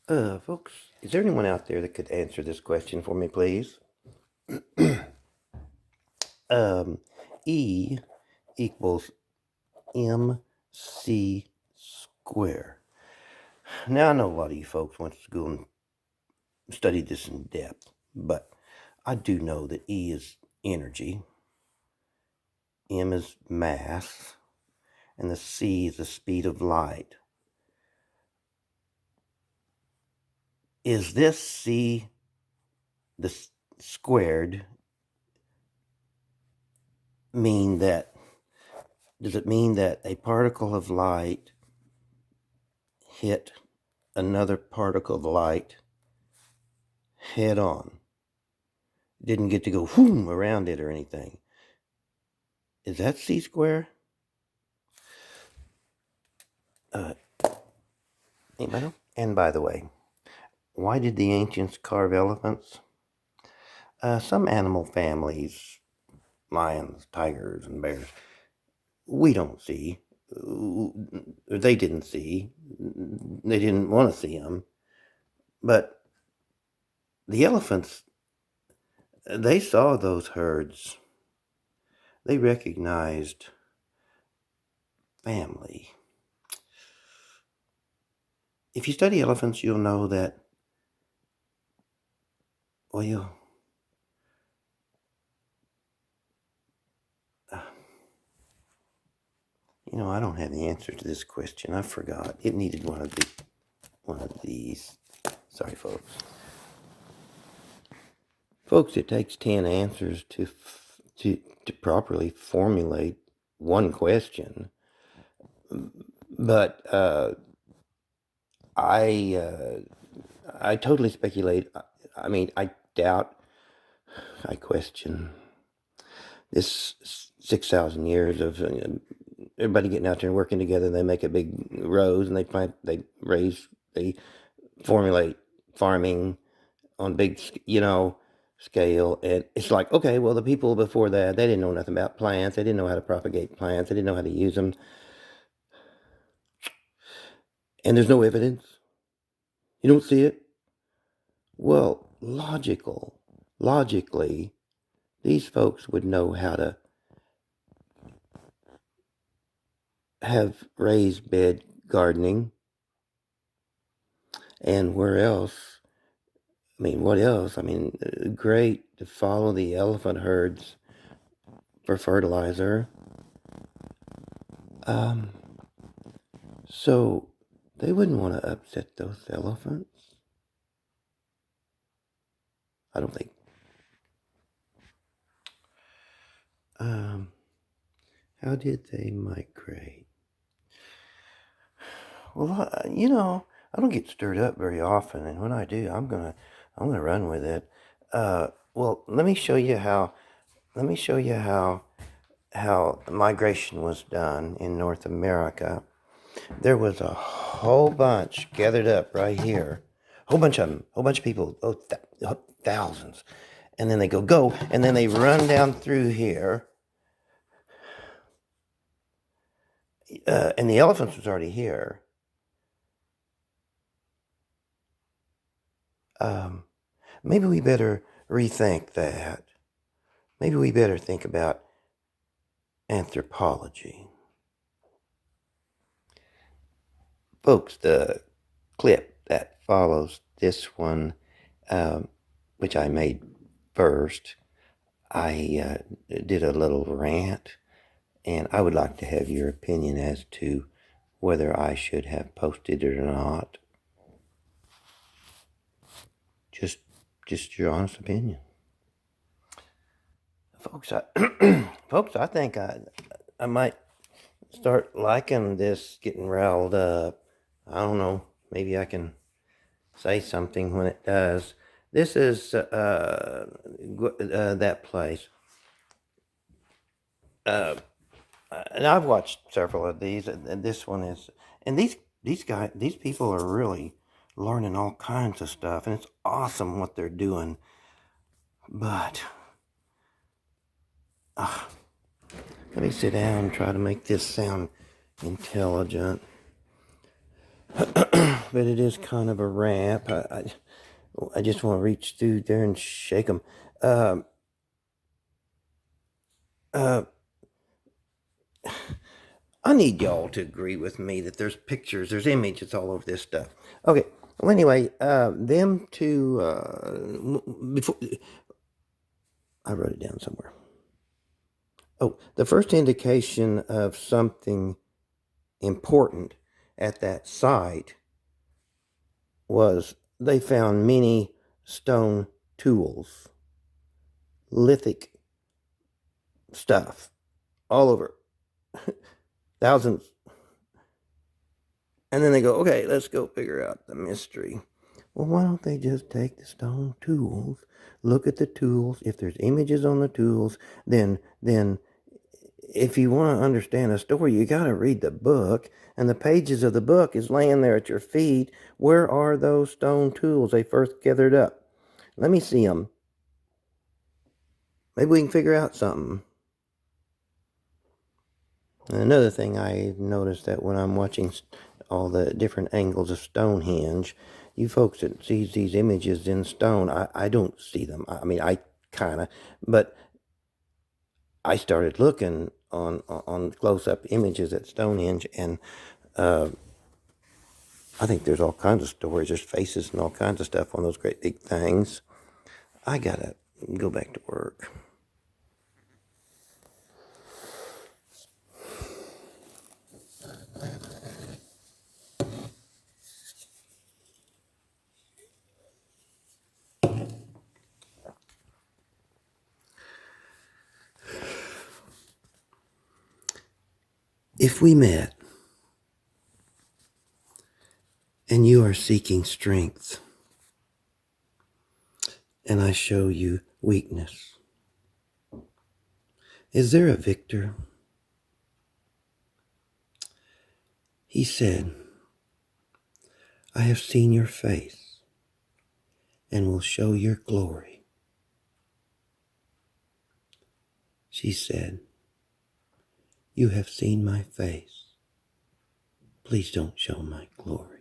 Folks, is there anyone out there that could answer this question for me, please? E equals MC square. Now, I know a lot of you folks went to school and studied this in depth, but I do know that E is energy, M is mass, and the C is the speed of light. Is this C the squared mean that, does it mean that a particle of light hit another particle of light head on? Didn't get to go whoom around it or anything. Is that C square? Anybody know? And by the way, why did the ancients carve elephants? Some animal families, lions, tigers, and bears, we don't see. They didn't see. They didn't want to see them. But the elephants, they saw those herds. They recognized family. If you study elephants, you'll know that, well, I don't have the answer to this question. I forgot. It needed one of these. Sorry, folks. Folks, it takes 10 answers to properly formulate one question. But I totally speculate. I mean, I question this 6,000 years of everybody getting out there and working together. They make a big rows and they formulate farming on big, scale. And it's like, okay, well, the people before that, they didn't know nothing about plants. They didn't know how to propagate plants. They didn't know how to use them. And there's no evidence. You don't see it. Well, logically, these folks would know how to have raised bed gardening. And where else? I mean, what else? I mean, great to follow the elephant herds for fertilizer. So they wouldn't want to upset those elephants. I don't think. How did they migrate? Well, I don't get stirred up very often, and when I do, I'm gonna run with it. Well, let me show you how migration was done in North America. There was a whole bunch gathered up right here, whole bunch of people, thousands, and then they go, and then they run down through here. And the elephants was already here. Maybe we better rethink that. Maybe we better think about anthropology. Folks, the clip that follows this one, which I made first, I did a little rant, and I would like to have your opinion as to whether I should have posted it or not. Just your honest opinion. Folks, I think I might start liking this, getting riled up. I don't know. Maybe I can say something when it does. This is that place. And I've watched several of these, and this one is. And these people are really learning all kinds of stuff, and it's awesome what they're doing. But let me sit down and try to make this sound intelligent. but it is kind of a ramp. I just want to reach through there and shake them. Uh, uh, I need y'all to agree with me that there's pictures, there's images all over this stuff. Okay. Well, anyway, them two, before I wrote it down somewhere. Oh, the first indication of something important at that site was they found many stone tools, lithic stuff all over, thousands. And then they go, okay, let's go figure out the mystery. Well, why don't they just take the stone tools, look at the tools? If there's images on the tools, then if you want to understand a story, you got to read the book, and the pages of the book is laying there at your feet. Where are those stone tools they first gathered up? Let me see them. Maybe we can figure out something. And another thing I noticed that when I'm watching all the different angles of Stonehenge, you folks that sees these images in stone, I don't see them. I mean, I kind of, but I started looking on close-up images at Stonehenge, and I think there's all kinds of stories. There's faces and all kinds of stuff on those great big things. I gotta go back to work. If we met and you are seeking strength and I show you weakness, is there a victor? He said, I have seen your face and will show your glory. She said, you have seen my face. Please don't show my glory.